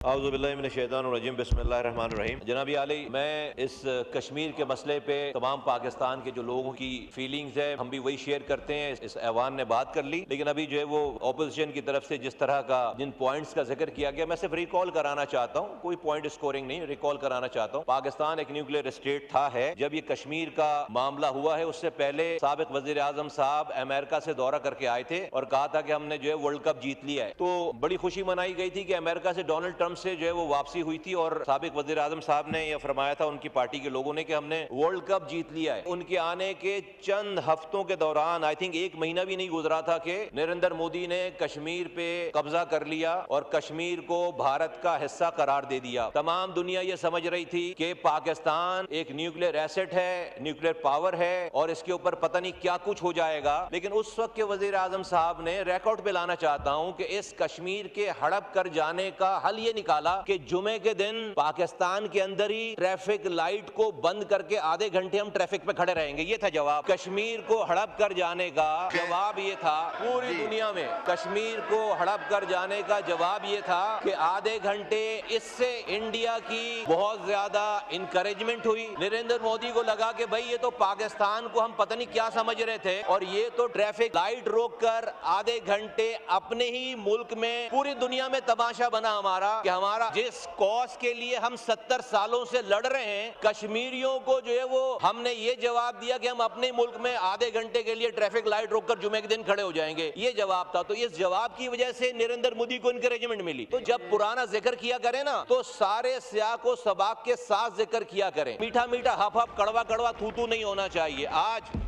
औज़ुबिल्लाहिमिनश्शैतानिर्रजीम बिस्मिल्लाहिर्रहमानिर्रहीम। जनाबी आली, मैं इस कश्मीर के मसले पे तमाम पाकिस्तान के जो लोगों की फीलिंग्स है हम भी वही शेयर करते हैं। इस ऐवान ने बात कर ली, लेकिन अभी जो है वो ऑपोजिशन की तरफ से जिस तरह का जिन पॉइंट्स का जिक्र किया गया, मैं सिर्फ रिकॉल कराना चाहता हूँ, कोई पॉइंट स्कोरिंग नहीं, रिकॉल कराना चाहता हूँ। पाकिस्तान एक न्यूक्लियर स्टेट था है। जब ये कश्मीर का मामला हुआ है उससे पहले साबिक वज़ीर आज़म साहब अमेरिका से दौरा करके आए थे और कहा था कि हमने जो है वर्ल्ड कप जीत लिया है। तो बड़ी खुशी मनाई गई थी कि अमेरिका से डोनाल्ड ट्रंप से जो है वो वापसी हुई थी और साबिक वज़ीर आज़म साहब ने यह फरमाया था उनकी पार्टी के लोगों ने कि हमने वर्ल्ड कप जीत लिया है। उनके आने के चंद हफ्तों के दौरान, आई थिंक एक महीना भी नहीं गुजरा था कि नरेंद्र मोदी ने कश्मीर पे कब्जा कर लिया और कश्मीर को भारत का हिस्सा करार दे दिया। तमाम दुनिया ये समझ रही थी कि पाकिस्तान एक न्यूक्लियर एसेट है, न्यूक्लियर पावर है और इसके ऊपर पता नहीं क्या कुछ हो जाएगा। लेकिन उस वक्त के वज़ीर आज़म साहब ने, रिकॉर्ड पे लाना चाहता हूं कि इस कश्मीर के हड़प कर जाने का हल ये निकाला कि जुमे के दिन पाकिस्तान के अंदर ही ट्रैफिक लाइट को बंद करके आधे घंटे हम ट्रैफिक पे खड़े रहेंगे। ये था जवाब। कश्मीर को हड़प कर जाने का जवाब ये था, पूरी दुनिया में कश्मीर को हड़प कर जाने का जवाब ये था कि आधे घंटे। इससे इंडिया की बहुत ज्यादा इंकरेजमेंट हुई। नरेंद्र मोदी को लगा कि भाई ये तो पाकिस्तान को हम पता नहीं क्या समझ रहे थे और ये तो ट्रैफिक लाइट रोक कर आधे घंटे अपने ही मुल्क में, पूरी दुनिया में तमाशा बना हमारा कि हमारा जिस कॉज के लिए हम 70 सालों से लड़ रहे हैं, कश्मीरियों को जो है वो हमने ये जवाब दिया कि हम अपने मुल्क में आधे घंटे के लिए ट्रैफिक लाइट रोककर जुमे के दिन खड़े हो जाएंगे। ये जवाब था। तो इस जवाब की वजह से नरेंद्र मोदी को इंकरेजमेंट मिली। तो जब पुराना जिक्र किया करें ना, तो सारे स्याह को सबाक के साथ जिक्र किया करें। मीठा मीठा हफ हफ, कड़वा कड़वा थू थू नहीं होना चाहिए। आज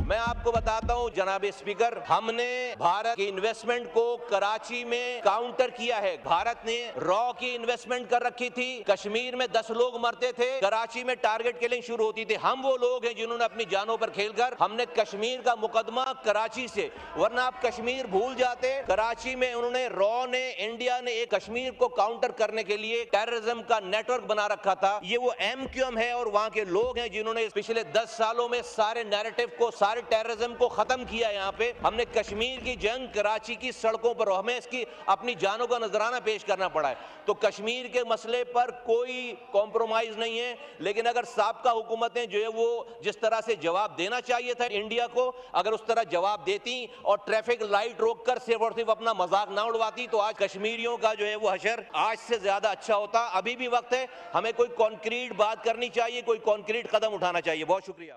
मैं आपको बताता हूं जनाब स्पीकर, हमने भारत की इन्वेस्टमेंट को कराची में काउंटर किया है। भारत ने रॉ की इन्वेस्टमेंट कर रखी थी। कश्मीर में 10 लोग मरते थे, कराची में टारगेट किलिंग शुरू होती थी। हम वो लोग हैं जिन्होंने अपनी जानों पर खेलकर हमने कश्मीर का मुकदमा कराची से, वरना आप कश्मीर भूल जाते। कराची में उन्होंने, रॉ ने, इंडिया ने एक कश्मीर को काउंटर करने के लिए टेररिज्म का नेटवर्क बना रखा था। ये वो MQM है और वहां के लोग हैं जिन्होंने पिछले 10 सालों में सारे नैरेटिव को, सारे टेररिज्म को खत्म किया। यहाँ पे हमने कश्मीर की जंग कराची की सड़कों पर, हमें इसकी अपनी जानों का नजराना पेश करना पड़ा है। तो कश्मीर के मसले पर कोई कॉम्प्रोमाइज नहीं है। लेकिन अगर साबका हुकूमतें जो है वो जिस तरह से जवाब देना चाहिए था इंडिया को, अगर उस तरह जवाब देती और ट्रैफिक लाइट रोककर सिर्फ और सिर्फ अपना मजाक ना उड़वाती, तो आज कश्मीरियों का जो है वो हशर आज से ज्यादा अच्छा होता। अभी भी वक्त है, हमें कोई कॉन्क्रीट बात करनी चाहिए, कोई कॉन्क्रीट कदम उठाना चाहिए। बहुत शुक्रिया।